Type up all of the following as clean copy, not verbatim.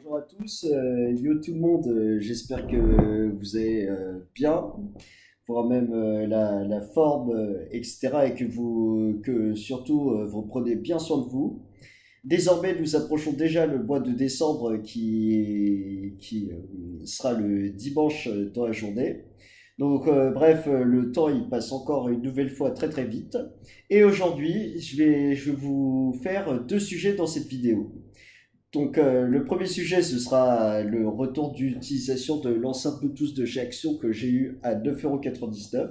Bonjour à tous, yo tout le monde, j'espère que vous allez bien, voire même la forme, etc. et que surtout vous prenez bien soin de vous. Désormais, nous approchons déjà le mois de décembre qui sera le dimanche dans la journée. Donc, bref, le temps il passe encore une nouvelle fois très très vite. Et aujourd'hui, je vais vous faire deux sujets dans cette vidéo. Donc, le premier sujet, ce sera le retour d'utilisation de l'enceinte Bluetooth de chez Action que j'ai eu à 9,99 €.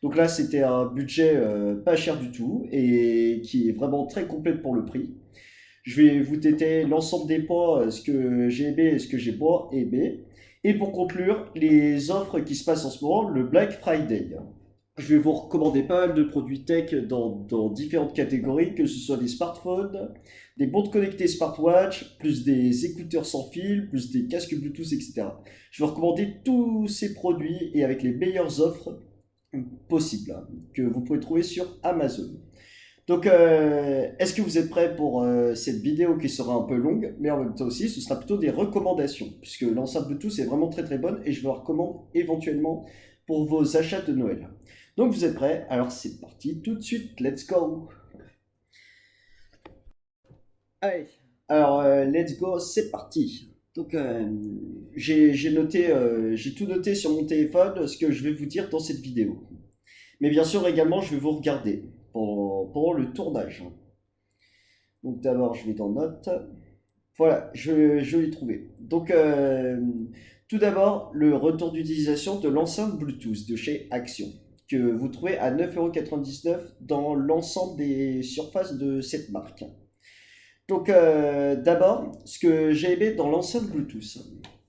Donc là, c'était un budget pas cher du tout et qui est vraiment très complet pour le prix. Je vais vous détailler l'ensemble des points, ce que j'ai aimé et ce que j'ai moins aimé. Et pour conclure, les offres qui se passent en ce moment, le Black Friday. Je vais vous recommander pas mal de produits tech dans différentes catégories, que ce soit des smartphones, des montres connectées smartwatch, plus des écouteurs sans fil, plus des casques Bluetooth, etc. Je vais vous recommander tous ces produits et avec les meilleures offres possibles que vous pouvez trouver sur Amazon. Donc, est-ce que vous êtes prêts pour cette vidéo qui sera un peu longue, mais en même temps aussi, ce sera plutôt des recommandations, puisque l'enceinte Bluetooth est vraiment très très bonne et je vous la recommande éventuellement pour vos achats de Noël. Donc, vous êtes prêts? Alors, c'est parti tout de suite, let's go! Allez, alors, let's go, c'est parti. Donc, j'ai tout noté sur mon téléphone, ce que je vais vous dire dans cette vidéo. Mais bien sûr, également, je vais vous regarder pendant le tournage. Donc d'abord, je vais dans Notes. Voilà, je l'ai trouvé. Donc, tout d'abord, le retour d'utilisation de l'enceinte Bluetooth de chez Action, que vous trouvez à 9,99 € dans l'ensemble des surfaces de cette marque. Donc, d'abord, ce que j'ai aimé dans l'enceinte Bluetooth,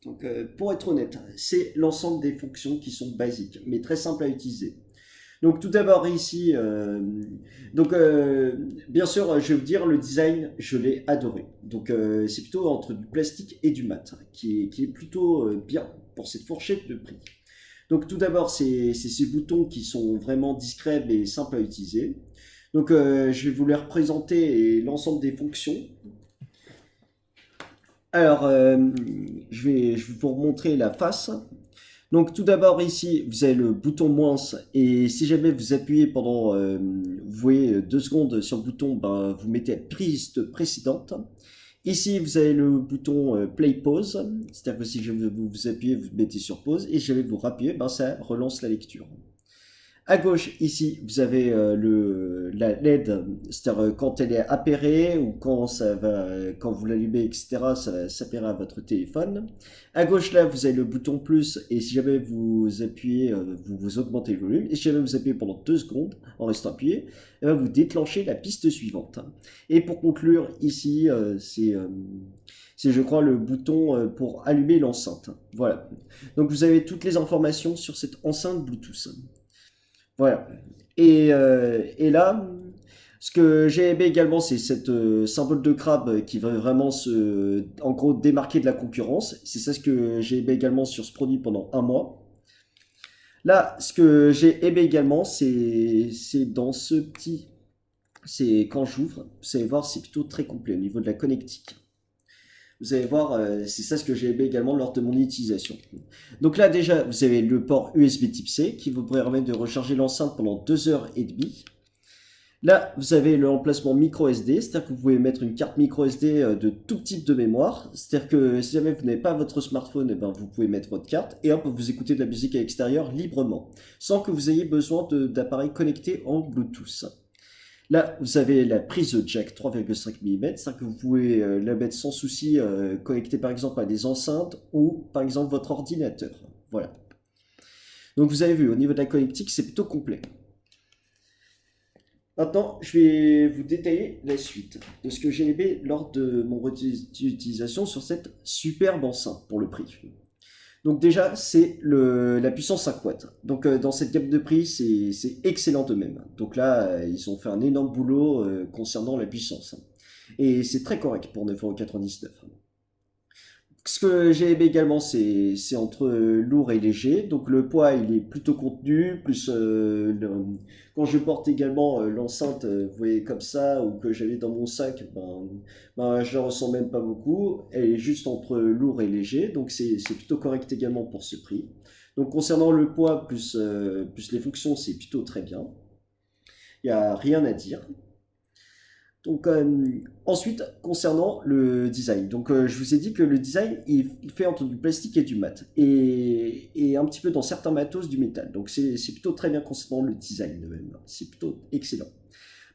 donc, pour être honnête, c'est l'ensemble des fonctions qui sont basiques, mais très simples à utiliser. Donc tout d'abord ici, bien sûr, je vais vous dire, le design, je l'ai adoré. Donc c'est plutôt entre du plastique et du mat, qui est plutôt bien pour cette fourchette de prix. Donc tout d'abord, c'est ces boutons qui sont vraiment discrets mais simples à utiliser. Donc je vais vous les représenter et l'ensemble des fonctions. Alors, je vais vous montrer la face. Donc tout d'abord ici, vous avez le bouton moins et si jamais vous appuyez pendant, vous voyez 2 secondes sur le bouton, ben, vous mettez la piste précédente. Ici, vous avez le bouton play pause, c'est-à-dire que si je vous appuyez, vous mettez sur pause et si jamais vous rappuyez, ben, ça relance la lecture. À gauche, ici, vous avez la LED, c'est-à-dire quand elle est appairée ou quand vous l'allumez, etc., ça va s'appairer à votre téléphone. À gauche, là, vous avez le bouton plus et si jamais vous appuyez, vous augmentez le volume. Et si jamais vous appuyez pendant 2 secondes en restant appuyé, eh ben, vous déclenchez la piste suivante. Et pour conclure, ici, c'est, je crois, le bouton pour allumer l'enceinte. Voilà. Donc vous avez toutes les informations sur cette enceinte Bluetooth. Voilà. Et là, ce que j'ai aimé également, c'est cette symbole de crabe qui va vraiment en gros, démarquer de la concurrence. C'est ça ce que j'ai aimé également sur ce produit pendant un mois. Là, ce que j'ai aimé également, c'est dans ce petit, c'est quand j'ouvre, vous allez voir, c'est plutôt très complet au niveau de la connectique. Vous allez voir, c'est ça ce que j'ai aimé également lors de mon utilisation. Donc là déjà, vous avez le port USB type C qui vous permet de recharger l'enceinte pendant 2 h 30. Là, vous avez le emplacement micro SD, c'est-à-dire que vous pouvez mettre une carte micro SD de tout type de mémoire. C'est-à-dire que si jamais vous n'avez pas votre smartphone, eh ben, vous pouvez mettre votre carte et hop, vous écoutez de la musique à l'extérieur librement, sans que vous ayez besoin d'appareils connectés en Bluetooth. Là, vous avez la prise jack 3,5 mm, c'est-à-dire que vous pouvez la mettre sans souci, connecter par exemple à des enceintes ou par exemple votre ordinateur. Voilà. Donc vous avez vu, au niveau de la connectique, c'est plutôt complet. Maintenant, je vais vous détailler la suite de ce que j'ai aimé lors de mon utilisation sur cette superbe enceinte pour le prix. Donc déjà, c'est la puissance 5 watts. Donc dans cette gamme de prix, c'est excellent de même. Donc là, ils ont fait un énorme boulot concernant la puissance. Et c'est très correct pour 9,99 €. Ce que j'ai aimé également, c'est entre lourd et léger. Donc le poids, il est plutôt contenu. Plus quand je porte également l'enceinte, vous voyez comme ça, ou que j'avais dans mon sac, ben, je la ressens même pas beaucoup. Elle est juste entre lourd et léger. Donc c'est plutôt correct également pour ce prix. Donc concernant le poids plus les fonctions, c'est plutôt très bien. Il n'y a rien à dire. Donc, ensuite, concernant le design. Donc, je vous ai dit que le design, il fait entre du plastique et du mat. Et un petit peu dans certains matos, du métal. Donc, c'est plutôt très bien concernant le design de même. C'est plutôt excellent.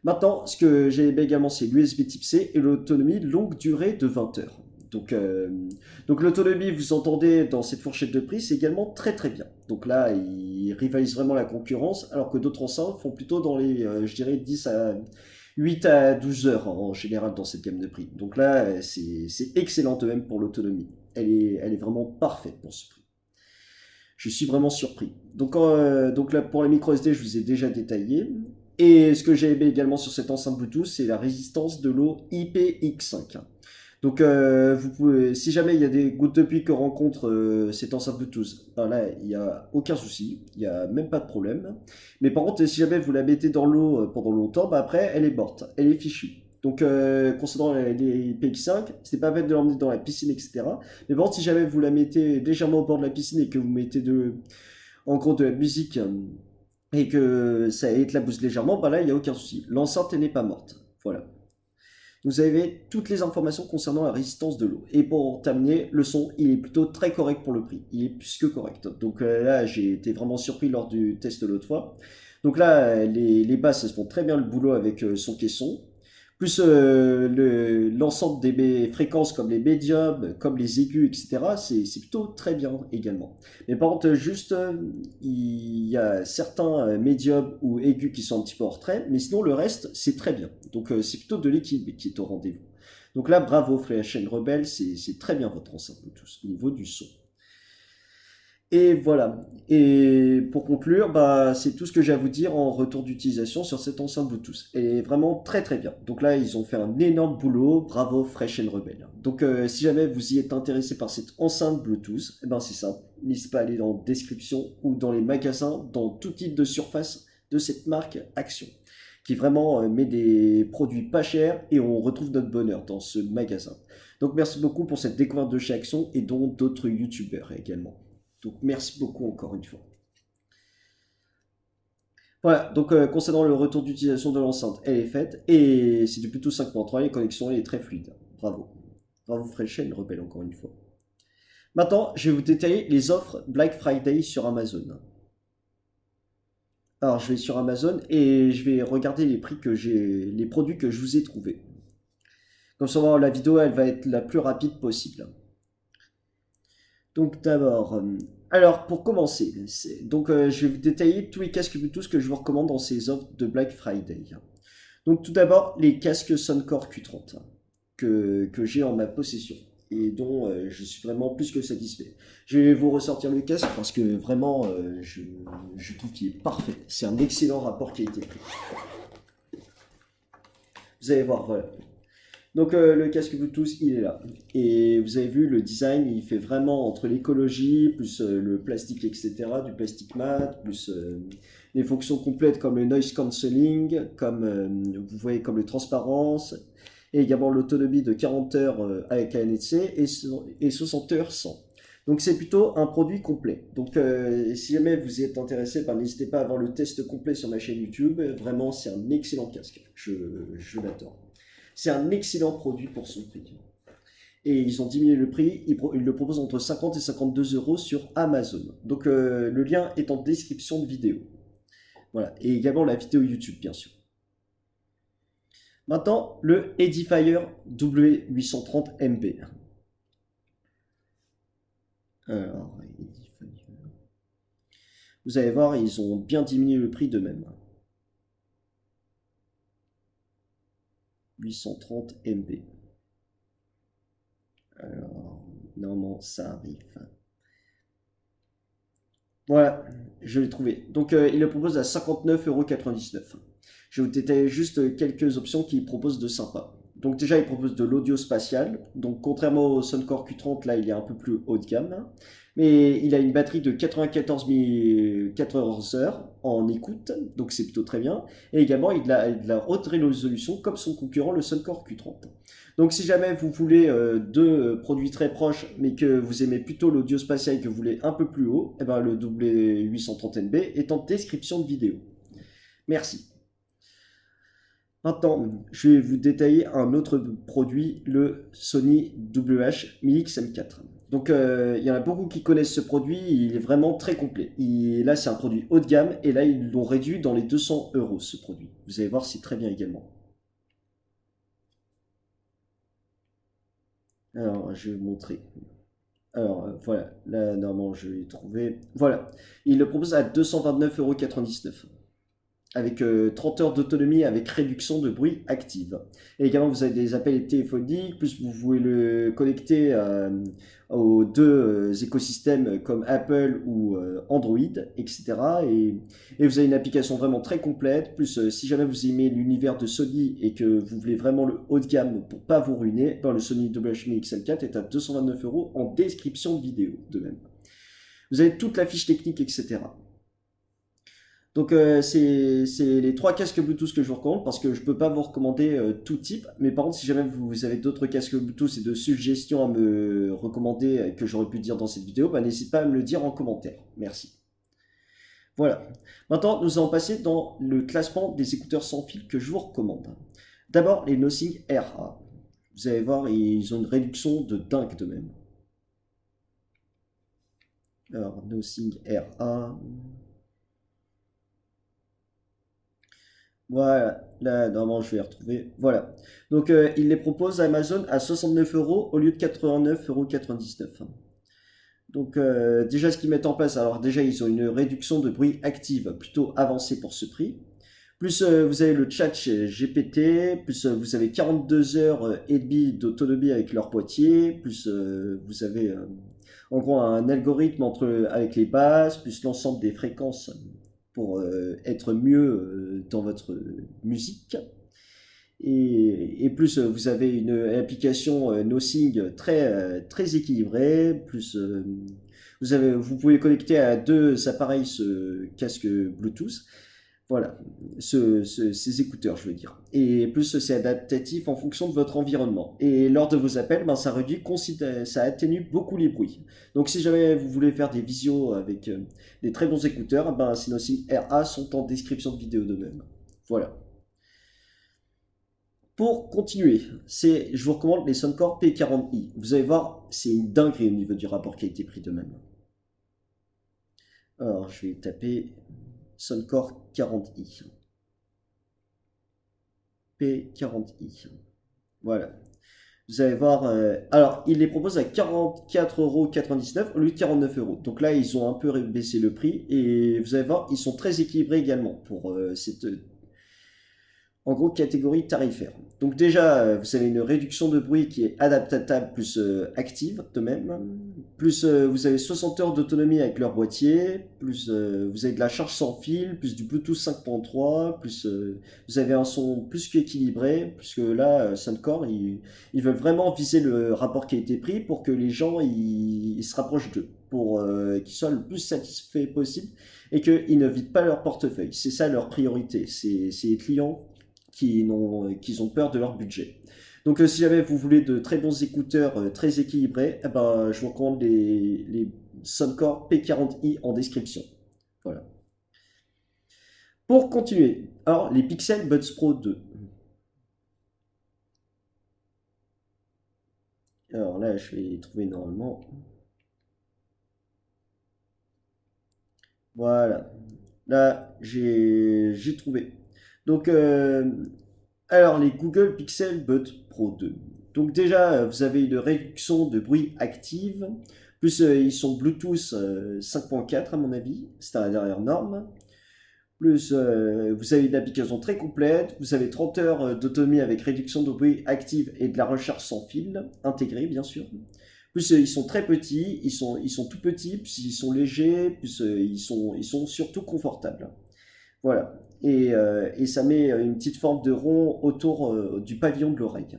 Maintenant, ce que j'ai aimé également, c'est l'USB type C et l'autonomie longue durée de 20 heures. Donc, l'autonomie, vous entendez dans cette fourchette de prix, c'est également très très bien. Donc là, ils rivalisent vraiment la concurrence, alors que d'autres enceintes font plutôt dans les, je dirais, 8 à 12 heures en général dans cette gamme de prix. Donc là, c'est excellent même pour l'autonomie. Elle est vraiment parfaite pour ce prix. Je suis vraiment surpris. Donc là, pour la micro SD, je vous ai déjà détaillé. Et ce que j'ai aimé également sur cette enceinte Bluetooth, c'est la résistance de l'eau IPX5. Donc, vous pouvez, si jamais il y a des gouttes de pluie que rencontre cette enceinte Bluetooth, ben là, il n'y a aucun souci, il n'y a même pas de problème. Mais par contre, si jamais vous la mettez dans l'eau pendant longtemps, ben après, elle est morte, elle est fichue. Donc, concernant les PX5, c'est pas peine de l'emmener dans la piscine, etc. Mais par contre, si jamais vous la mettez légèrement au bord de la piscine et que vous mettez en gros de la musique et que ça éclabousse légèrement, ben là, il n'y a aucun souci. L'enceinte, elle n'est pas morte. Voilà. Vous avez toutes les informations concernant la résistance de l'eau. Et pour terminer, le son, il est plutôt très correct pour le prix. Il est plus que correct. Donc là, j'ai été vraiment surpris lors du test l'autre fois. Donc là, les basses, elles font très bien le boulot avec son caisson. Plus l'ensemble des fréquences comme les médiums, comme les aigus, etc. C'est plutôt très bien également. Mais par contre, juste, il y a certains médiums ou aigus qui sont un petit peu en retrait, mais sinon le reste, c'est très bien. Donc c'est plutôt de l'équilibre qui est au rendez-vous. Donc là, bravo Flash Rebelle, c'est très bien votre enceinte Bluetooth au niveau du son. Et voilà. Et pour conclure, bah, c'est tout ce que j'ai à vous dire en retour d'utilisation sur cette enceinte Bluetooth. Elle est vraiment très très bien. Donc là, ils ont fait un énorme boulot. Bravo Fresh Rebel. Donc si jamais vous y êtes intéressé par cette enceinte Bluetooth, eh ben c'est simple. N'hésitez pas à aller dans la description ou dans les magasins, dans tout type de surface de cette marque Action, qui vraiment met des produits pas chers et on retrouve notre bonheur dans ce magasin. Donc merci beaucoup pour cette découverte de chez Action et dont d'autres youtubeurs également. Donc merci beaucoup encore une fois. Voilà, donc concernant le retour d'utilisation de l'enceinte, elle est faite et c'est du plutôt 5.3, les connexions elle est très fluide. Bravo. Bravo Fresh and Rebelle encore une fois. Maintenant, je vais vous détailler les offres Black Friday sur Amazon. Alors, je vais sur Amazon et je vais regarder les prix les produits que je vous ai trouvés. Comme ça, la vidéo, elle va être la plus rapide possible. Donc d'abord, alors pour commencer, je vais vous détailler tous les casques Bluetooth que je vous recommande dans ces offres de Black Friday. Donc tout d'abord, les casques Soundcore Q30 que j'ai en ma possession et dont je suis vraiment plus que satisfait. Je vais vous ressortir le casque parce que vraiment, je trouve qu'il est parfait. C'est un excellent rapport qualité-prix. Vous allez voir, voilà. Donc le casque Bluetooth, il est là. Et vous avez vu, le design, il fait vraiment entre l'écologie, plus le plastique, etc., du plastique mat, plus les fonctions complètes comme le noise cancelling, comme vous voyez, comme le transparence, et également l'autonomie de 40 heures avec ANC et 60 heures sans. Donc c'est plutôt un produit complet. Donc si jamais vous y êtes intéressé, n'hésitez pas à avoir le test complet sur ma chaîne YouTube. Vraiment, c'est un excellent casque. Je l'adore. C'est un excellent produit pour son prix. Et ils ont diminué le prix, ils le proposent entre 50 et 52 euros sur Amazon. Donc le lien est en description de vidéo. Voilà, et également la vidéo YouTube, bien sûr. Maintenant, le Edifier W830MB. Alors, Edifier. Vous allez voir, ils ont bien diminué le prix d'eux-mêmes. 830 MB. Alors, normalement, ça arrive. Voilà, je l'ai trouvé. Donc, il le propose à 59,99 €. Je vais vous détailler juste quelques options qu'il propose de sympa. Donc déjà, il propose de l'audio spatial. Donc contrairement au Soundcore Q30, là, il est un peu plus haut de gamme. Mais il a une batterie de 94 heures en écoute, donc c'est plutôt très bien. Et également, il a de la haute résolution comme son concurrent, le Soundcore Q30. Donc si jamais vous voulez deux produits très proches, mais que vous aimez plutôt l'audio spatial et que vous voulez un peu plus haut, eh ben, le W830NB est en description de vidéo. Merci. Maintenant, je vais vous détailler un autre produit, le Sony WH-1000X-M4. Donc, il y en a beaucoup qui connaissent ce produit, il est vraiment très complet. Là, c'est un produit haut de gamme, et là, ils l'ont réduit dans les 200 euros, ce produit. Vous allez voir, c'est très bien également. Alors, je vais vous montrer. Alors, voilà, là, normalement, je l'ai trouvé. Voilà, il le propose à 229,99 € avec 30 heures d'autonomie avec réduction de bruit active. Et également, vous avez des appels téléphoniques, plus vous pouvez le connecter aux deux écosystèmes comme Apple ou Android, etc. Et vous avez une application vraiment très complète. Plus si jamais vous aimez l'univers de Sony et que vous voulez vraiment le haut de gamme pour pas vous ruiner, ben, le Sony WH-1000X-M4 est à 229 € en description de vidéo de même. Vous avez toute la fiche technique, etc. Donc c'est les trois casques Bluetooth que je vous recommande parce que je ne peux pas vous recommander tout type. Mais par contre, si jamais vous avez d'autres casques Bluetooth et de suggestions à me recommander que j'aurais pu dire dans cette vidéo, bah, n'hésitez pas à me le dire en commentaire. Merci. Voilà. Maintenant, nous allons passer dans le classement des écouteurs sans fil que je vous recommande. D'abord, les Nothing RA. Vous allez voir, ils ont une réduction de dingue de même. Alors, Nothing RA... Voilà, là, normalement, je vais les retrouver. Voilà. Donc, il les propose à Amazon à 69 € au lieu de 89,99 €. Donc, déjà, ce qu'ils mettent en place, alors déjà, ils ont une réduction de bruit active plutôt avancée pour ce prix. Plus, vous avez le chat GPT, plus vous avez 42 heures et demie d'autonomie avec leur boîtier, plus vous avez en gros un algorithme avec les basses, plus l'ensemble des fréquences pour être mieux dans votre musique. Et plus vous avez une application Nothing très équilibrée, plus vous pouvez connecter à deux appareils ce casque Bluetooth. Voilà, ces écouteurs, je veux dire. Et plus, c'est adaptatif en fonction de votre environnement. Et lors de vos appels, ben, ça atténue beaucoup les bruits. Donc, si jamais vous voulez faire des visios avec des très bons écouteurs, ben, ces Nothing RA sont en description de vidéo de même. Voilà. Pour continuer, je vous recommande les Soundcore P40i. Vous allez voir, c'est une dinguerie au niveau du rapport qualité-prix de même. Alors, je vais taper Soundcore 40i. P40i. Voilà. Vous allez voir. Alors, il les propose à 44,99 € au lieu de 49 €. Donc là, ils ont un peu baissé le prix. Et vous allez voir, ils sont très équilibrés également pour cette en gros catégorie tarifaire. Donc déjà, vous avez une réduction de bruit qui est adaptable plus active de même. Plus vous avez 60 heures d'autonomie avec leur boîtier. Plus vous avez de la charge sans fil, plus du Bluetooth 5.3. Plus vous avez un son plus qu'équilibré. Puisque là, Soundcore, ils veulent vraiment viser le rapport qualité-prix pour que les gens ils se rapprochent d'eux. Pour qu'ils soient le plus satisfaits possible et qu'ils ne vident pas leur portefeuille. C'est ça leur priorité. C'est les clients qui ont peur de leur budget. Donc si jamais vous voulez de très bons écouteurs très équilibrés, eh ben, je vous recommande les Soundcore P40i en description. Voilà. Pour continuer, alors les Pixel Buds Pro 2. Alors là, je vais les trouver normalement. Voilà. Là, j'ai trouvé. Donc, alors les Google Pixel Buds Pro 2. Donc déjà, vous avez une réduction de bruit active. Plus, ils sont Bluetooth 5.4 à mon avis. C'est à la dernière norme. Plus, vous avez une application très complète. Vous avez 30 heures d'autonomie avec réduction de bruit active et de la recharge sans fil intégrée, bien sûr. Plus, ils sont très petits. Ils sont tout petits. Plus, ils sont légers. Plus, ils sont surtout confortables. Voilà. Et ça met une petite forme de rond autour du pavillon de l'oreille.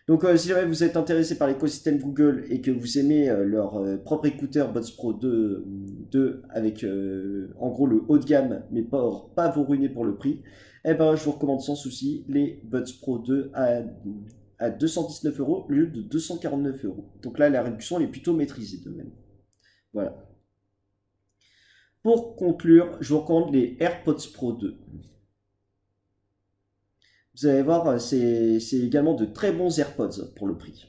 Donc, si jamais vous êtes intéressé par l'écosystème Google et que vous aimez leur propre écouteur Buds Pro 2 avec en gros le haut de gamme, mais pas vous ruiner pour le prix, eh ben, je vous recommande sans souci les Buds Pro 2 à 219 euros au lieu de 249 euros. Donc là, la réduction elle est plutôt maîtrisée de même. Voilà. Pour conclure, je vous recommande les AirPods Pro 2. Vous allez voir, c'est également de très bons AirPods pour le prix.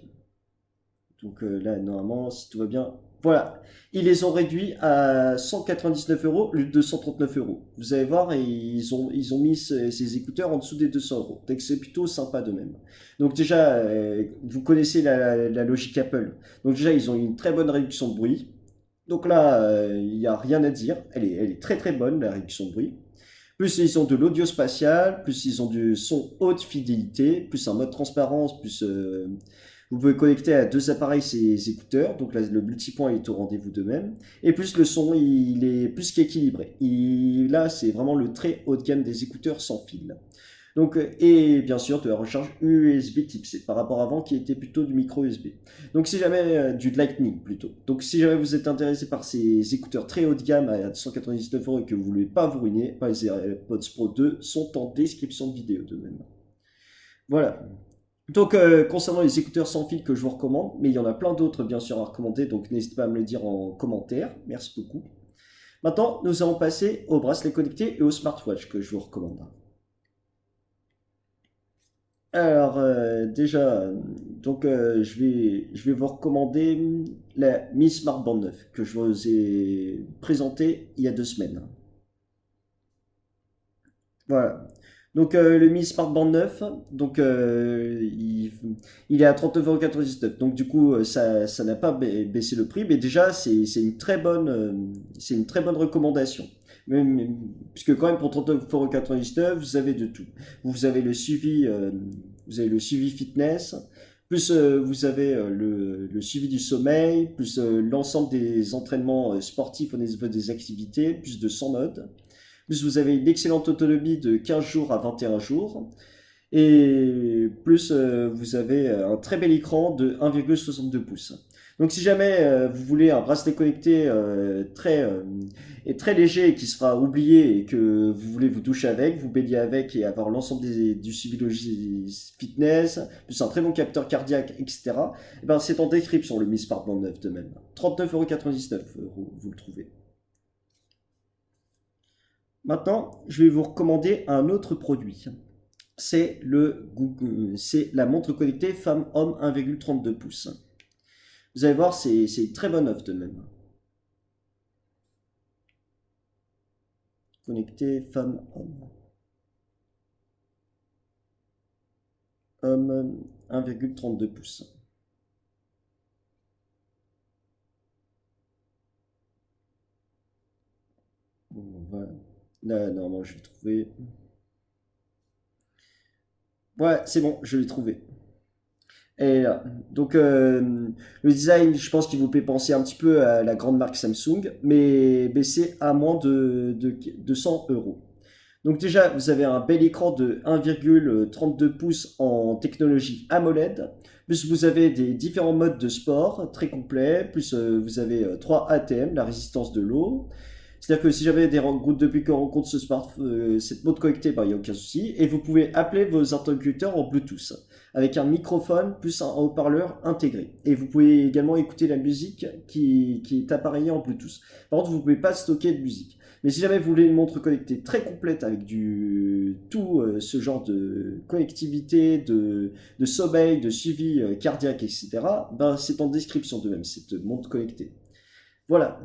Donc là, normalement, si tout va bien, voilà. Ils les ont réduits à 199 euros au lieu de 139 euros. Vous allez voir, et ils ont mis ces écouteurs en dessous des 200 euros. Donc c'est plutôt sympa de même. Donc déjà, vous connaissez la logique Apple. Donc déjà, ils ont eu une très bonne réduction de bruit. Donc là, il n'y a rien à dire. Elle est très très bonne, la réduction de bruit. Plus ils ont de l'audio spatial, plus ils ont du son haute fidélité, plus un mode transparence, plus vous pouvez connecter à deux appareils ces écouteurs, donc là le multipoint est au rendez-vous de même, et plus le son il est plus qu'équilibré. Là c'est vraiment le très haut de gamme des écouteurs sans fil. Donc, et bien sûr de la recharge USB type C par rapport à avant qui était plutôt du micro USB. Donc si jamais du Lightning plutôt. Donc si jamais vous êtes intéressé par ces écouteurs très haut de gamme à 199 euros et que vous voulez pas vous ruiner, les AirPods Pro 2 sont en description de vidéo de même. Voilà. Donc concernant les écouteurs sans fil que je vous recommande, mais il y en a plein d'autres bien sûr à recommander, donc n'hésitez pas à me le dire en commentaire. Merci beaucoup. Maintenant, nous allons passer aux bracelets connectés et aux smartwatches que je vous recommande. Alors, déjà, donc je vais vous recommander la Mi Smart Band 9 que je vous ai présentée il y a 2 semaines. Voilà. Donc, le Mi Smart Band 9, donc, il est à 39,99 €. Donc, du coup, ça n'a pas baissé le prix, mais déjà, c'est c'est une très bonne recommandation. Puisque quand même, pour 39,99 €, vous avez de tout. Vous avez le suivi fitness, plus vous avez le suivi du sommeil, plus l'ensemble des entraînements sportifs au niveau des activités, plus de 100 modes. Plus vous avez une excellente autonomie de 15 jours à 21 jours. Et plus vous avez un très bel écran de 1,62 pouces. Donc si jamais vous voulez un bracelet connecté très léger et qui sera oublié et que vous voulez vous doucher avec, vous baigner avec et avoir l'ensemble du suivi fitness, plus un très bon capteur cardiaque, etc., et ben c'est en description le Mi Smart Band 9 de même. 39,99 €, vous le trouvez. Maintenant, je vais vous recommander un autre produit. C'est la montre connectée femme-homme 1,32 pouces. Vous allez voir, c'est une très bonne offre de même. Connectée femme-homme. Homme 1,32 pouces. Bon, voilà. Là, normalement, je vais trouver. Ouais, c'est bon, je l'ai trouvé. Et donc, le design, je pense qu'il vous fait penser un petit peu à la grande marque Samsung, mais baissé à moins de 100 euros. Donc déjà, vous avez un bel écran de 1,32 pouces en technologie AMOLED, plus vous avez des différents modes de sport très complets, plus vous avez 3 ATM, la résistance de l'eau. C'est-à-dire que si jamais des gouttes de pluie qui rencontrent cette montre connectée, bah, il n'y a aucun souci. Et vous pouvez appeler vos interlocuteurs en Bluetooth, avec un microphone plus un haut-parleur intégré. Et vous pouvez également écouter la musique qui est appareillée en Bluetooth. Par contre, vous ne pouvez pas stocker de musique. Mais si jamais vous voulez une montre connectée très complète avec tout ce genre de connectivité, de sommeil, de suivi cardiaque, etc., ben, c'est en description de même, cette montre connectée. Voilà.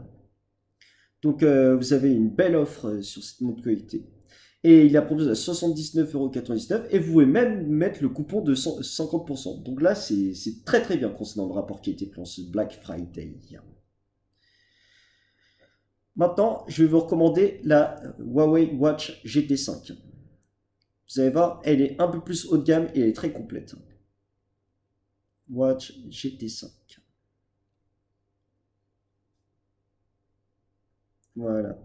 Donc vous avez une belle offre sur cette montre connectée. Et il la propose à 79,99 € et vous pouvez même mettre le coupon de 50%. Donc là, c'est très très bien concernant le rapport qui a été pris en ce Black Friday. Maintenant, je vais vous recommander la Huawei Watch GT5. Vous allez voir, elle est un peu plus haut de gamme et elle est très complète. Watch GT5. Voilà.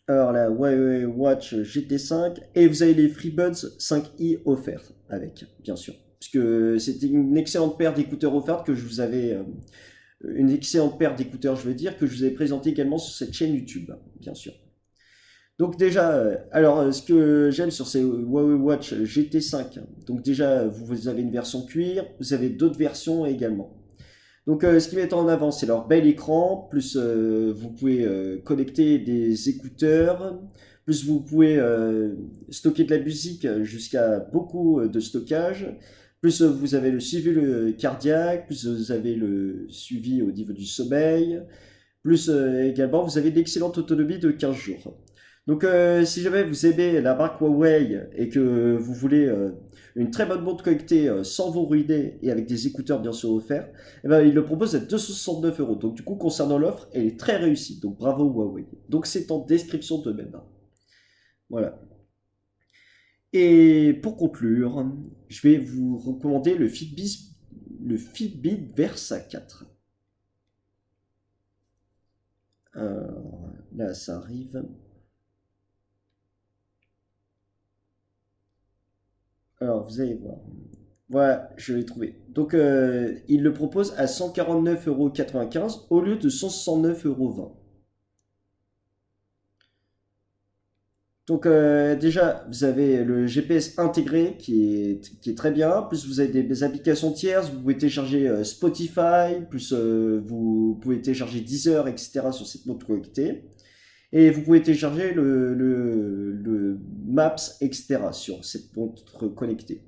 Alors la Huawei Watch GT5 et vous avez les FreeBuds 5i offerts avec, bien sûr. puisque c'était une excellente paire d'écouteurs offerte que je vous avais, une excellente paire d'écouteurs, je veux dire, que je vous avais présenté également sur cette chaîne YouTube, bien sûr. Donc déjà, ce que j'aime sur ces Huawei Watch GT5, donc déjà, vous avez une version cuir, vous avez d'autres versions également. Donc ce qui met en avant, c'est leur bel écran, plus vous pouvez connecter des écouteurs, plus vous pouvez stocker de la musique jusqu'à beaucoup de stockage, plus vous avez le suivi cardiaque, plus vous avez le suivi au niveau du sommeil, plus également vous avez d'excellente autonomie de 15 jours. Donc si jamais vous aimez la marque Huawei et que vous voulez une très bonne montre connectée sans vous ruiner et avec des écouteurs bien sûr offerts, eh ben, il le propose à 269 euros. Donc du coup concernant l'offre, elle est très réussie. Donc bravo Huawei. Donc c'est en description de même. Voilà. Et pour conclure, je vais vous recommander le Fitbit Versa 4. Là ça arrive. Alors, vous allez voir. Voilà, je l'ai trouvé. Donc, il le propose à 149,95 € au lieu de 169,20 €. Donc, déjà, vous avez le GPS intégré qui est très bien. Plus, vous avez des applications tierces. Vous pouvez télécharger Spotify. Plus, vous pouvez télécharger Deezer, etc. sur cette montre connectée. Et vous pouvez télécharger le Maps, etc. sur cette montre connectée.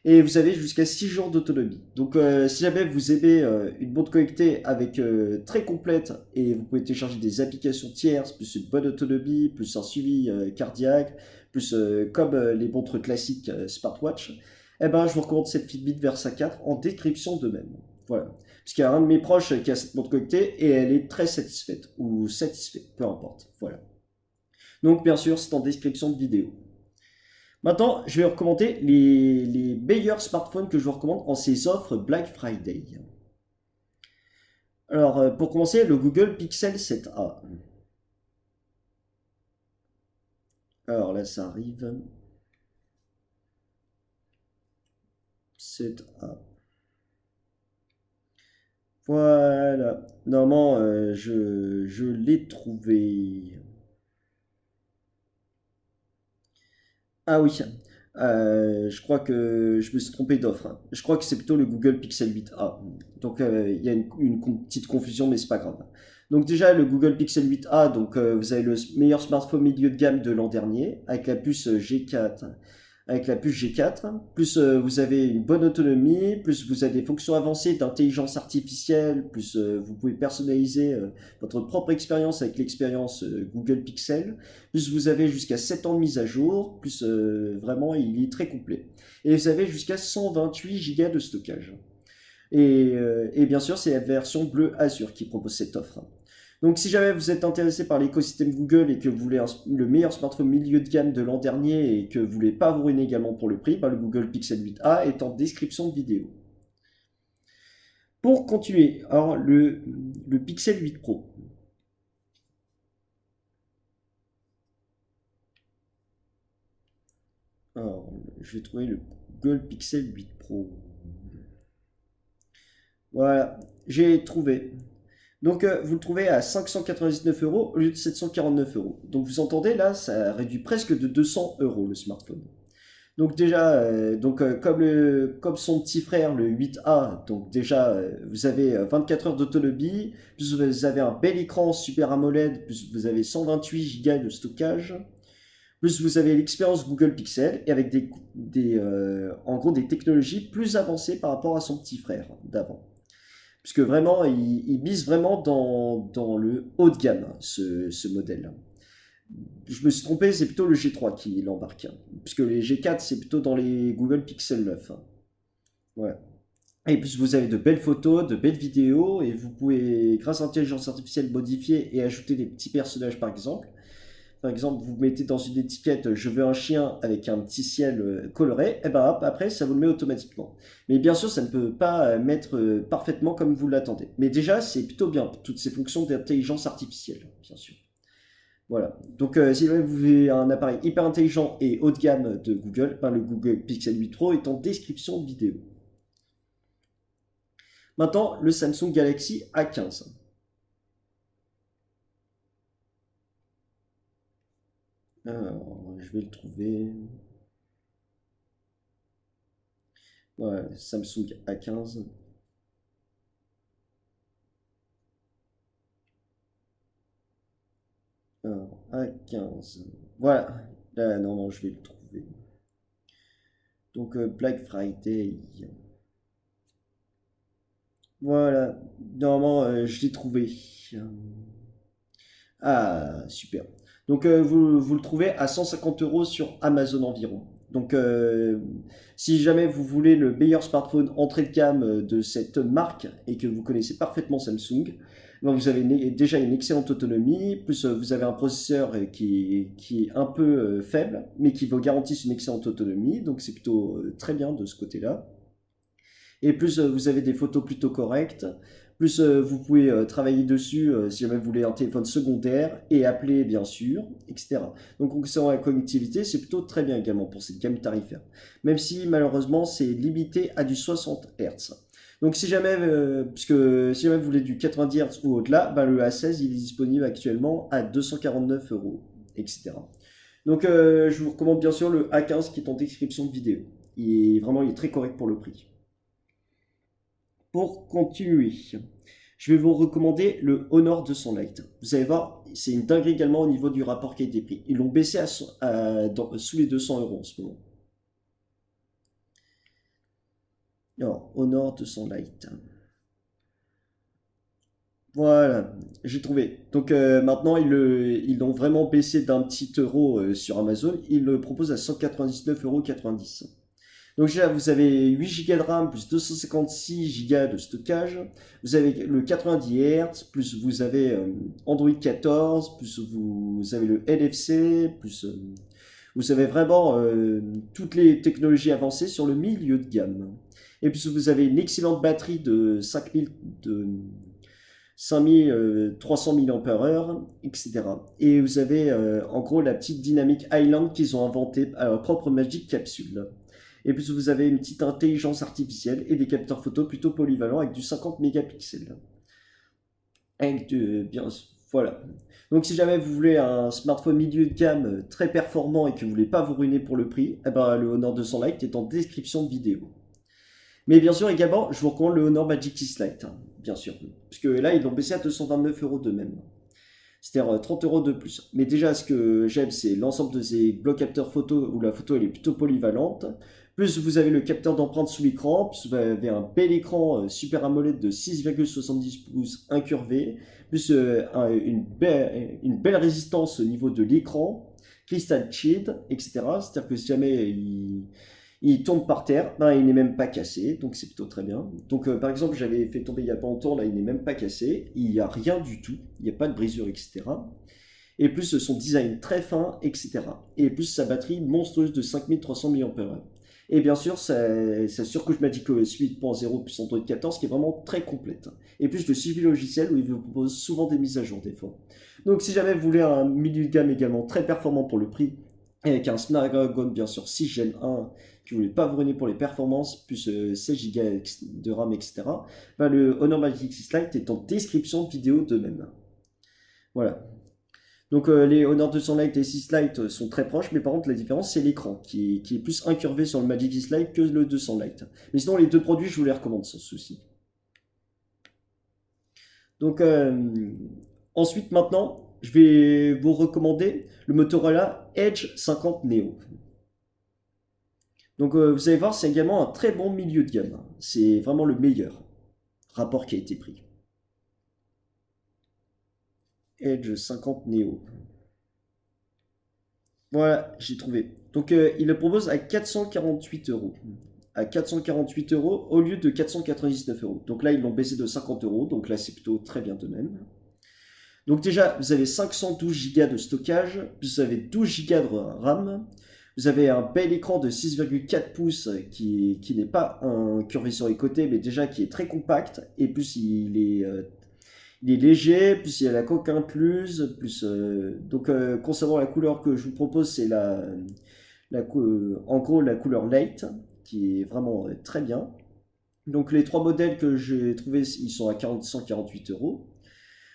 Et vous avez jusqu'à 6 jours d'autonomie. Donc si jamais vous aimez une montre connectée avec très complète et vous pouvez télécharger des applications tierces, plus une bonne autonomie, plus un suivi cardiaque, plus comme les montres classiques smartwatch, eh ben je vous recommande cette Fitbit Versa 4 en description de même. Voilà. Parce qu'il y a un de mes proches qui a cette montre connectée et elle est très satisfaite, ou satisfaite, peu importe. Voilà. Donc bien sûr, c'est en description de vidéo. Maintenant, je vais recommander les meilleurs smartphones que je vous recommande en ces offres Black Friday. Alors, pour commencer, le Google Pixel 7a. Alors là, ça arrive. 7a. Voilà. Normalement, je l'ai trouvé. Ah oui. Je crois que je me suis trompé d'offre, hein. Je crois que c'est plutôt le Google Pixel 8a. Donc il y a petite confusion, mais c'est pas grave. Donc déjà le Google Pixel 8a, donc vous avez le meilleur smartphone milieu de gamme de l'an dernier avec la puce G4, plus vous avez une bonne autonomie, plus vous avez des fonctions avancées d'intelligence artificielle, plus vous pouvez personnaliser votre propre expérience avec l'expérience Google Pixel, plus vous avez jusqu'à 7 ans de mise à jour, plus vraiment il est très complet. Et vous avez jusqu'à 128 Go de stockage. Et bien sûr, c'est la version bleu Azure qui propose cette offre. Donc si jamais vous êtes intéressé par l'écosystème Google et que vous voulez le meilleur smartphone milieu de gamme de l'an dernier et que vous voulez pas vous ruiner également pour le prix, le Google Pixel 8a est en description de vidéo. Pour continuer, alors le Pixel 8 Pro. Alors, je vais trouver le Google Pixel 8 Pro. Voilà, j'ai trouvé. Donc vous le trouvez à 599 € au lieu de 749 €. Donc vous entendez là, ça réduit presque de 200 € le smartphone. Donc déjà, comme son petit frère le 8A, donc déjà vous avez 24 heures d'autonomie, plus vous avez un bel écran Super AMOLED, plus vous avez 128 Go de stockage, plus vous avez l'expérience Google Pixel et avec en gros des technologies plus avancées par rapport à son petit frère d'avant. Puisque vraiment, il mise vraiment dans le haut de gamme, ce modèle. Je me suis trompé, c'est plutôt le G3 qui l'embarque. Puisque les G4, c'est plutôt dans les Google Pixel 9. Ouais. Et puis vous avez de belles photos, de belles vidéos, et vous pouvez, grâce à l'intelligence artificielle, modifier et ajouter des petits personnages par exemple. Par exemple, vous mettez dans une étiquette je veux un chien avec un petit ciel coloré, et ben hop, après ça vous le met automatiquement. Mais bien sûr, ça ne peut pas mettre parfaitement comme vous l'attendez. Mais déjà, c'est plutôt bien, toutes ces fonctions d'intelligence artificielle, bien sûr. Voilà. Donc, si jamais vous voulez un appareil hyper intelligent et haut de gamme de Google, ben, le Google Pixel 8 Pro est en description vidéo. Maintenant, le Samsung Galaxy A15. Alors, je vais le trouver. Ouais, Samsung A15. Alors, A15. Voilà. Là, non, je vais le trouver. Donc, Black Friday. Voilà. Normalement, je l'ai trouvé. Ah, super. Donc, vous le trouvez à 150 euros sur Amazon environ. Donc, si jamais vous voulez le meilleur smartphone entrée de gamme de cette marque et que vous connaissez parfaitement Samsung, ben, vous avez déjà une excellente autonomie, plus vous avez un processeur qui est un peu faible, mais qui vous garantit une excellente autonomie. Donc, c'est plutôt très bien de ce côté-là. Et plus vous avez des photos plutôt correctes, plus vous pouvez travailler dessus si jamais vous voulez un téléphone secondaire et appeler bien sûr, etc. Donc concernant la connectivité, c'est plutôt très bien également pour cette gamme tarifaire. Même si malheureusement c'est limité à du 60 Hz. Donc si jamais, puisque si jamais vous voulez du 90 Hz ou au-delà, ben, le A16 il est disponible actuellement à 249 euros, etc. Donc je vous recommande bien sûr le A15 qui est en description de vidéo. Il est très correct pour le prix. Pour continuer, je vais vous recommander le Honor 200 Lite. Vous allez voir, c'est une dinguerie également au niveau du rapport qualité-prix. Ils l'ont baissé sous les 200 euros en ce moment. Alors, Honor 200 Lite. Voilà, j'ai trouvé. Donc maintenant, ils l'ont vraiment baissé d'un petit euro sur Amazon. Ils le proposent à 199,90 euros. Donc déjà, vous avez 8 Go de RAM plus 256 Go de stockage. Vous avez le 90 Hz, plus vous avez Android 14, plus vous avez le NFC, plus vous avez vraiment toutes les technologies avancées sur le milieu de gamme. Et puis vous avez une excellente batterie de 5300 mAh, etc. Et vous avez en gros la petite dynamique Island qu'ils ont inventée à leur propre Magic Capsule. Et puis vous avez une petite intelligence artificielle et des capteurs photo plutôt polyvalents avec du 50 mégapixels. Bien, voilà. Donc si jamais vous voulez un smartphone milieu de gamme très performant et que vous voulez pas vous ruiner pour le prix, eh ben, le Honor 200 Lite est en description de vidéo. Mais bien sûr également, je vous recommande le Honor Magic 6 Lite, hein, bien sûr. Parce que là, ils l'ont baissé à 229 euros de même. C'est-à-dire 30 euros de plus. Mais déjà, ce que j'aime, c'est l'ensemble de ces blocs capteurs photo où la photo elle est plutôt polyvalente. Plus vous avez le capteur d'empreinte sous l'écran, plus vous avez un bel écran Super AMOLED de 6,70 pouces incurvé, plus une belle résistance au niveau de l'écran, Crystal Shield, etc. C'est-à-dire que si jamais il tombe par terre, ben, il n'est même pas cassé, donc c'est plutôt très bien. Donc par exemple, j'avais fait tomber il n'y a pas longtemps, là il n'est même pas cassé, il n'y a rien du tout, il n'y a pas de brisure, etc. Et plus son design très fin, etc. Et plus sa batterie monstrueuse de 5300 mAh. Et bien sûr, sa surcouche Magic OS 8.0 plus Android 14 qui est vraiment très complète. Et plus le suivi logiciel où il vous propose souvent des mises à jour des fois. Donc si jamais vous voulez un milieu de gamme également très performant pour le prix, avec un Snapdragon bien sûr 6 Gen 1 qui ne voulait pas vous ruiner pour les performances, plus 16 Go de RAM, etc., ben, le Honor Magic 6 Lite est en description de vidéo de même. Voilà. Donc les Honor 200 Lite et 6 Lite sont très proches, mais par contre la différence c'est l'écran qui est plus incurvé sur le Magic 6 Lite que le 200 Lite. Mais sinon les deux produits je vous les recommande sans souci. Donc ensuite maintenant je vais vous recommander le Motorola Edge 50 Neo. Donc vous allez voir c'est également un très bon milieu de gamme. C'est vraiment le meilleur rapport qui a été pris. Edge 50 Neo. Voilà, j'ai trouvé. Donc, il le propose à 448 euros. À 448 euros au lieu de 499 euros. Donc là, ils l'ont baissé de 50 euros. Donc là, c'est plutôt très bien de même. Donc déjà, vous avez 512 Go de stockage. Vous avez 12 Go de RAM. Vous avez un bel écran de 6,4 pouces qui n'est pas incurvé sur les côtés, mais déjà qui est très compact. Et plus, Il est léger, plus il y a la coque incluse, plus donc concernant la couleur que je vous propose, c'est en gros la couleur light qui est vraiment très bien. Donc les trois modèles que j'ai trouvés, ils sont à 148 euros.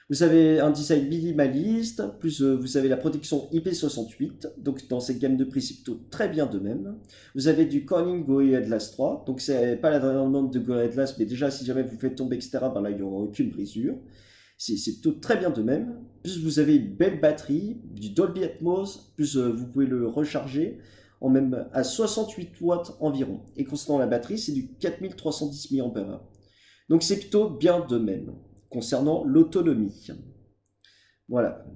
Vous avez un design minimaliste, plus vous avez la protection IP68, donc dans cette gamme de prix, c'est plutôt très bien de même. Vous avez du Corning Gorilla Glass 3, donc c'est pas la dernière norme de Gorilla Glass, mais déjà si jamais vous faites tomber, etc., ben là il n'y aura aucune brisure. C'est plutôt très bien de même. Plus vous avez une belle batterie, du Dolby Atmos, plus vous pouvez le recharger en même à 68 watts environ. Et concernant la batterie, c'est du 4310 mAh. Donc c'est plutôt bien de même concernant l'autonomie. Voilà.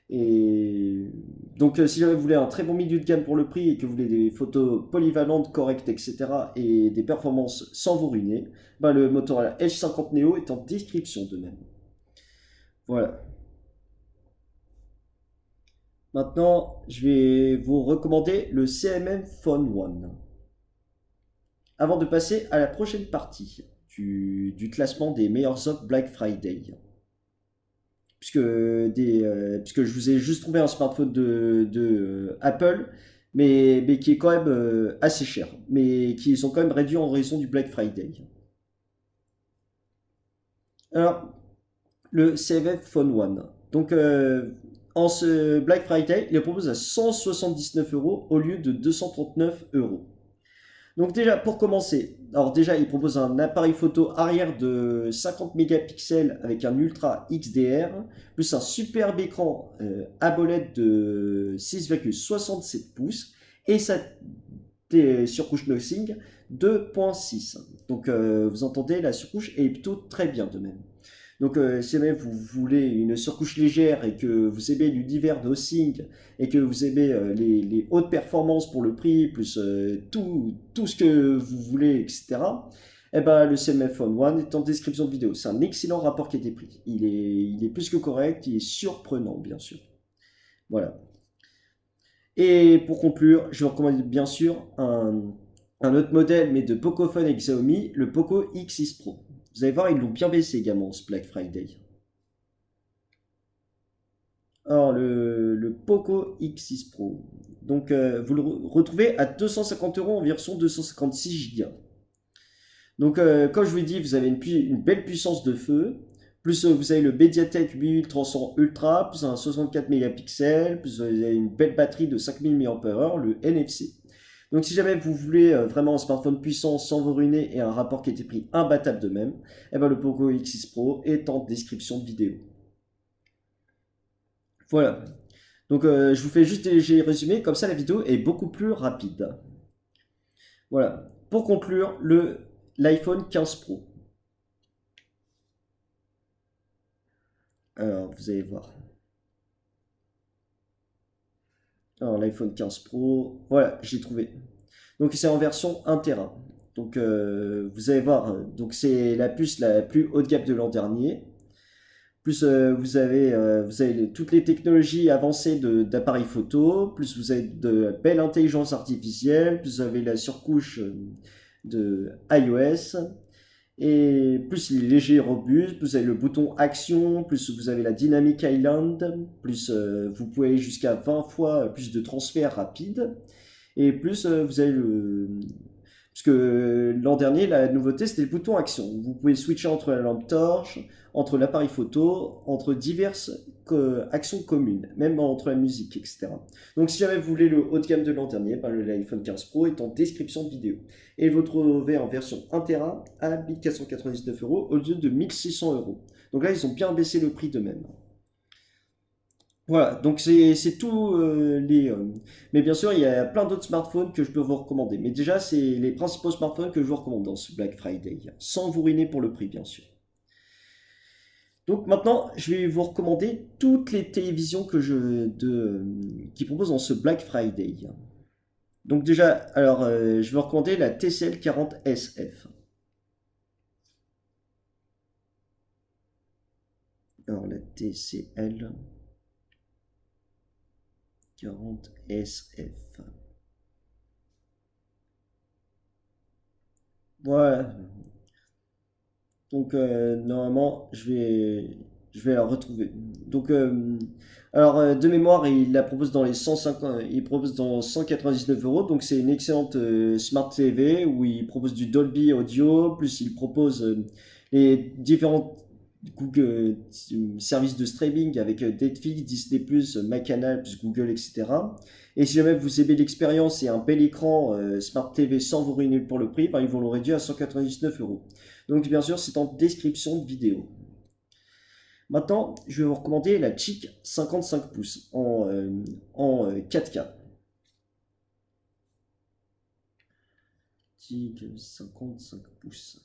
Et donc si jamais vous voulez un très bon milieu de gamme pour le prix et que vous voulez des photos polyvalentes, correctes, etc. et des performances sans vous ruiner, bah, le Motorola Edge 50 Neo est en description de même. Voilà. Maintenant, je vais vous recommander le CMM Phone One. Avant de passer à la prochaine partie du classement des meilleures offres Black Friday. Puisque je vous ai juste trouvé un smartphone de Apple, mais qui est quand même assez cher, mais qui sont quand même réduits en raison du Black Friday. Alors, le CMM Phone One. Donc, en ce Black Friday, il le propose à 179 euros au lieu de 239 euros. Donc déjà, pour commencer, alors déjà, il propose un appareil photo arrière de 50 mégapixels avec un Ultra XDR, plus un superbe écran AMOLED de 6,67 pouces et sa surcouche Nothing 2.6. Donc vous entendez, la surcouche est plutôt très bien de même. Donc, si jamais vous voulez une surcouche légère et que vous aimez l'univers de Nothing et que vous aimez les hautes performances pour le prix, plus tout ce que vous voulez, etc., eh ben, le CMF Phone One est en description de vidéo. C'est un excellent rapport qualité-prix. Il est plus que correct, il est surprenant, bien sûr. Voilà. Et pour conclure, je vous recommande bien sûr un autre modèle, mais de Pocophone et Xiaomi, le Poco X6 Pro. Vous allez voir, ils l'ont bien baissé également ce Black Friday. Alors, le Poco X6 Pro. Donc, vous le retrouvez à 250 euros en version 256 Go. Donc, comme je vous l'ai dit, vous avez une belle puissance de feu. Plus, vous avez le Mediatek 8300 Ultra, plus un 64 mégapixels, plus vous avez une belle batterie de 5000 mAh, le NFC. Donc, si jamais vous voulez vraiment un smartphone puissant sans vous ruiner et un rapport qui était pris imbattable de même, eh ben, le Poco X6 Pro est en description de vidéo. Voilà. Donc, je vous fais juste des léger résumé, comme ça la vidéo est beaucoup plus rapide. Voilà. Pour conclure, l'iPhone 15 Pro. Alors, vous allez voir. Alors, l'iPhone 15 Pro, voilà, j'ai trouvé. Donc, c'est en version 1 Tera. Donc, vous allez voir, donc c'est la puce la plus haut de gamme de l'an dernier. Plus vous avez toutes les technologies avancées d'appareils photo, plus vous avez de belle intelligence artificielle, plus vous avez la surcouche de iOS, et plus il est léger et robuste, plus vous avez le bouton action, plus vous avez la Dynamic Island, plus vous pouvez aller jusqu'à 20 fois plus de transferts rapides, et plus vous avez le, parce que l'an dernier, la nouveauté, c'était le bouton action. Vous pouvez switcher entre la lampe torche, entre l'appareil photo, entre diverses actions communes, même entre la musique, etc. Donc si jamais vous voulez le haut de gamme de l'an dernier, ben, l'iPhone 15 Pro est en description de vidéo. Et vous le trouvez en version 1 Tera à 1499 euros au lieu de 1600 euros. Donc là, ils ont bien baissé le prix de même. Voilà, donc c'est tout mais bien sûr, il y a plein d'autres smartphones que je peux vous recommander. Mais déjà, c'est les principaux smartphones que je vous recommande dans ce Black Friday. Sans vous ruiner pour le prix, bien sûr. Donc maintenant, je vais vous recommander toutes les télévisions qui proposent dans ce Black Friday. Donc déjà, alors, je vais vous recommander la TCL 40 SF. Alors, la TCL 40 SF. Voilà. Donc normalement, Je vais la retrouver. Donc, alors de mémoire, il la propose dans les 150, il propose dans 199 euros. Donc c'est une excellente Smart TV où il propose du Dolby Audio, plus il propose les différents Google services de streaming avec Netflix, Disney+, MyCanal, plus Google, etc. Et si jamais vous aimez l'expérience et un bel écran Smart TV sans vous ruiner pour le prix, ben, ils vont le réduire à 199 euros. Donc bien sûr, c'est en description de vidéo. Maintenant, je vais vous recommander la Chic 55 pouces en 4K. Chic 55 pouces.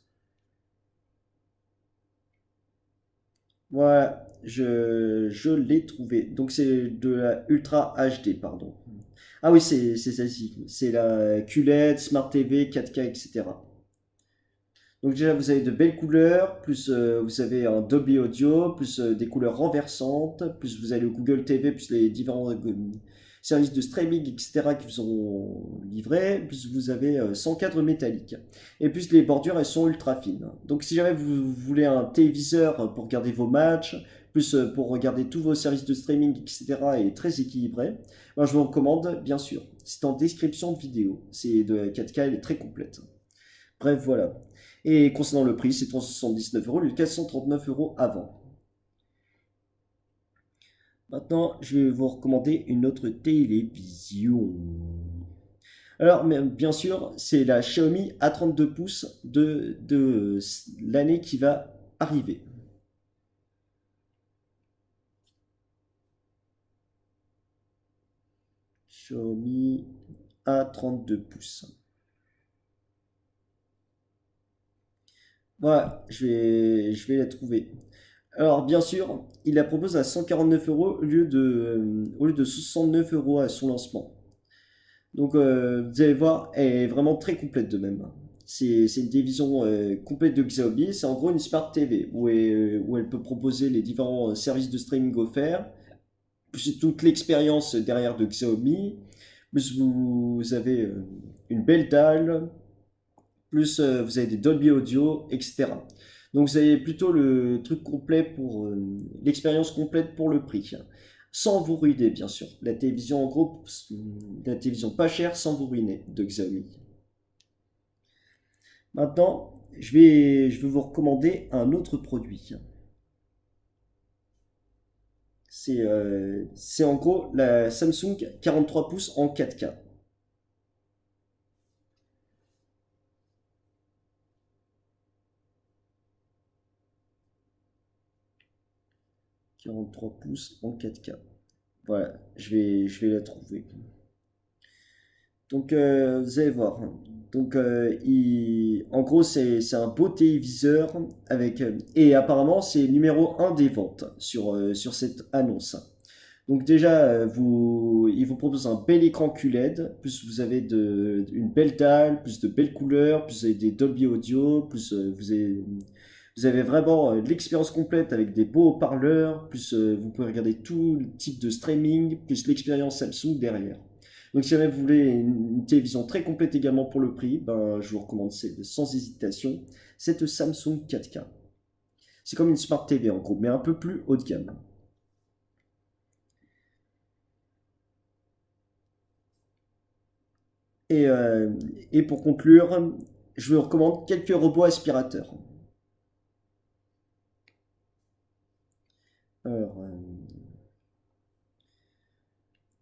Voilà, je l'ai trouvé. Donc c'est de la Ultra HD, pardon. Ah oui, c'est celle-ci. C'est la QLED, Smart TV, 4K, etc. Donc déjà, vous avez de belles couleurs, plus vous avez un Dolby Audio, plus des couleurs renversantes, plus vous avez le Google TV, plus les différents services de streaming, etc. qui vous ont livré, plus vous avez 100 cadres métalliques. Et plus les bordures, elles sont ultra fines. Donc si jamais vous voulez un téléviseur pour regarder vos matchs, plus pour regarder tous vos services de streaming, etc. et très équilibré, moi je vous recommande, bien sûr. C'est en description de vidéo. C'est de 4K, elle est très complète. Bref, voilà. Et concernant le prix, c'est 379 euros, le 439 euros avant. Maintenant, je vais vous recommander une autre télévision. Alors, bien sûr, c'est la Xiaomi A32 pouces de l'année qui va arriver. Xiaomi A32 pouces. Voilà, je vais la trouver. Alors, bien sûr, il la propose à 149 euros au lieu de 69 euros à son lancement. Donc, vous allez voir, elle est vraiment très complète de même. C'est une division complète de Xiaomi. C'est en gros une Smart TV où elle peut proposer les différents services de streaming offerts, plus toute l'expérience derrière de Xiaomi, plus vous avez une belle dalle, plus vous avez des Dolby Audio, etc. Donc vous avez plutôt le truc complet pour l'expérience complète pour le prix. Sans vous ruiner, bien sûr. La télévision en gros, la télévision pas chère sans vous ruiner de Xiaomi. Maintenant, je vais vous recommander un autre produit. C'est en gros la Samsung 43 pouces en 4K. 43 pouces en 4K. Voilà, je vais la trouver. Donc, vous allez voir. Donc, en gros, c'est un beau téléviseur avec. Et apparemment, c'est numéro un des ventes sur cette annonce. Donc, déjà, il vous propose un bel écran QLED, plus vous avez une belle dalle, plus de belles couleurs, plus vous avez des Dolby Audio, plus vous avez vraiment l'expérience complète avec des beaux haut-parleurs, plus vous pouvez regarder tout le type de streaming, plus l'expérience Samsung derrière. Donc si jamais vous voulez une télévision très complète également pour le prix, ben, je vous recommande sans hésitation cette Samsung 4K. C'est comme une Smart TV en gros, mais un peu plus haut de gamme. Et, euh, et pour conclure, je vous recommande quelques robots aspirateurs. Alors,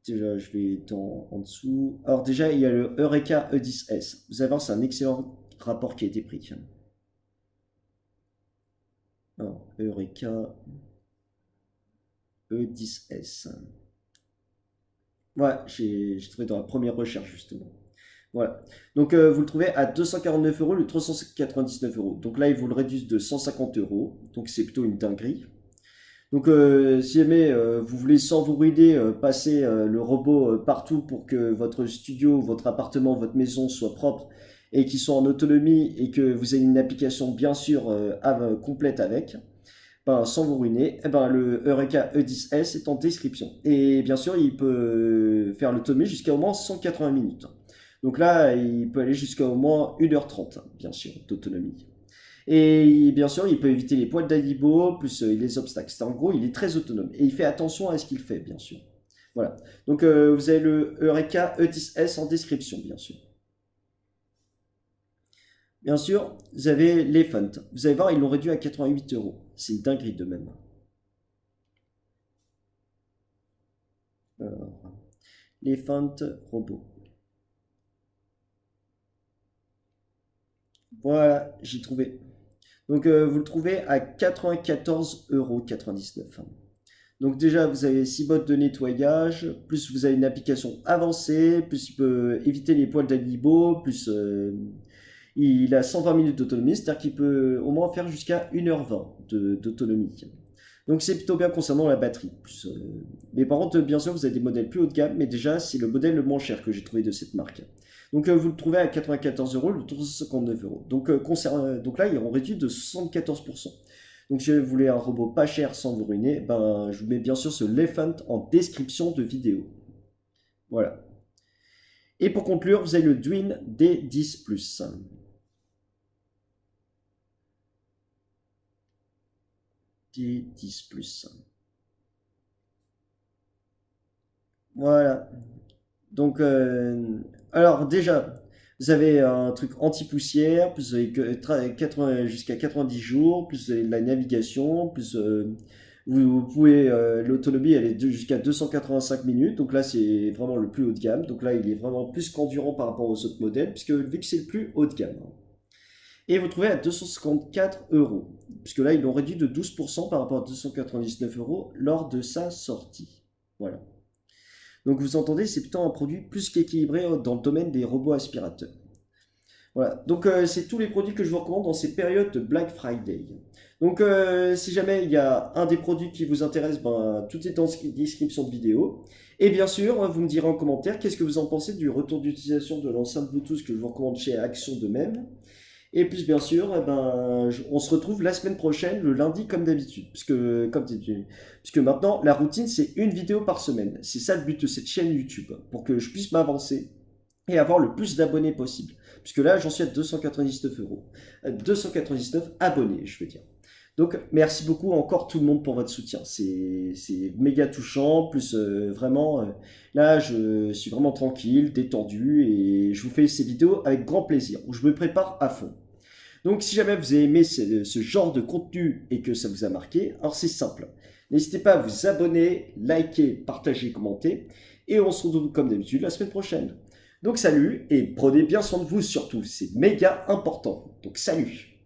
déjà, je vais en dessous. Alors déjà, il y a le Eureka E10S. Vous allez voir, c'est un excellent rapport qui a été pris. Alors, Eureka E10S. Voilà, j'ai trouvé dans la première recherche justement. Voilà. Donc vous le trouvez à 249 euros, le 399 euros. Donc là, ils vous le réduisent de 150 euros. Donc c'est plutôt une dinguerie. Donc si jamais vous voulez sans vous ruiner passer le robot partout pour que votre studio, votre appartement, votre maison soit propre et qu'ils soient en autonomie et que vous ayez une application bien sûr complète avec, ben, sans vous ruiner, eh ben, le Eureka E10S est en description. Et bien sûr, il peut faire l'autonomie jusqu'à au moins 180 minutes. Donc là, il peut aller jusqu'à au moins 1h30, bien sûr, d'autonomie. Et bien sûr, il peut éviter les poils d'animaux, plus les obstacles. En gros, il est très autonome. Et il fait attention à ce qu'il fait, bien sûr. Voilà. Donc, vous avez le Eureka E10S en description, bien sûr. Bien sûr, vous avez l'Elephant. Vous allez voir, ils l'ont réduit à 88 euros. C'est une dinguerie de même. Alors, l'Elephant robot. Voilà, j'ai trouvé. Donc, vous le trouvez à 94,99 €. Donc déjà, vous avez 6 modes de nettoyage, plus vous avez une application avancée, plus il peut éviter les poils d'animaux, plus il a 120 minutes d'autonomie, c'est-à-dire qu'il peut au moins faire jusqu'à 1h20 d'autonomie. Donc c'est plutôt bien concernant la batterie. Plus, mais par contre, bien sûr, vous avez des modèles plus haut de gamme, mais déjà, c'est le modèle le moins cher que j'ai trouvé de cette marque. Donc vous le trouvez à 94 euros, le tour 59 euros. Donc, donc là, ils ont réduit de 74%. Donc si vous voulez un robot pas cher sans vous ruiner, ben, je vous mets bien sûr ce Elephant en description de vidéo. Voilà. Et pour conclure, vous avez le Dwin D10+. D10+. Voilà. Donc, alors déjà, vous avez un truc anti-poussière, plus vous avez 80, jusqu'à 90 jours, plus vous avez de la navigation, plus vous pouvez, l'autonomie elle est jusqu'à 285 minutes, donc là c'est vraiment le plus haut de gamme, donc là il est vraiment plus qu'endurant par rapport aux autres modèles, puisque vu que c'est le plus haut de gamme. Et vous trouvez à 254 euros, puisque là ils l'ont réduit de 12% par rapport à 299 euros lors de sa sortie. Voilà. Donc vous entendez, c'est plutôt un produit plus qu'équilibré dans le domaine des robots aspirateurs. Voilà, donc c'est tous les produits que je vous recommande dans ces périodes de Black Friday. Donc si jamais il y a un des produits qui vous intéresse, ben, tout est dans la description de vidéo. Et bien sûr, vous me direz en commentaire qu'est-ce que vous en pensez du retour d'utilisation de l'enceinte Bluetooth que je vous recommande chez Action de même. Et puis bien sûr, eh ben, on se retrouve la semaine prochaine, le lundi comme d'habitude. Puisque maintenant, la routine, c'est une vidéo par semaine. C'est ça le but de cette chaîne YouTube, pour que je puisse m'avancer et avoir le plus d'abonnés possible. Puisque là, j'en suis à 299 euros. 299 abonnés, je veux dire. Donc, merci beaucoup encore tout le monde pour votre soutien. C'est méga touchant. Plus vraiment, là, je suis vraiment tranquille, détendu et je vous fais ces vidéos avec grand plaisir, où je me prépare à fond. Donc, si jamais vous avez aimé ce genre de contenu et que ça vous a marqué, alors c'est simple. N'hésitez pas à vous abonner, liker, partager, commenter. Et on se retrouve comme d'habitude la semaine prochaine. Donc salut et prenez bien soin de vous surtout, c'est méga important. Donc salut!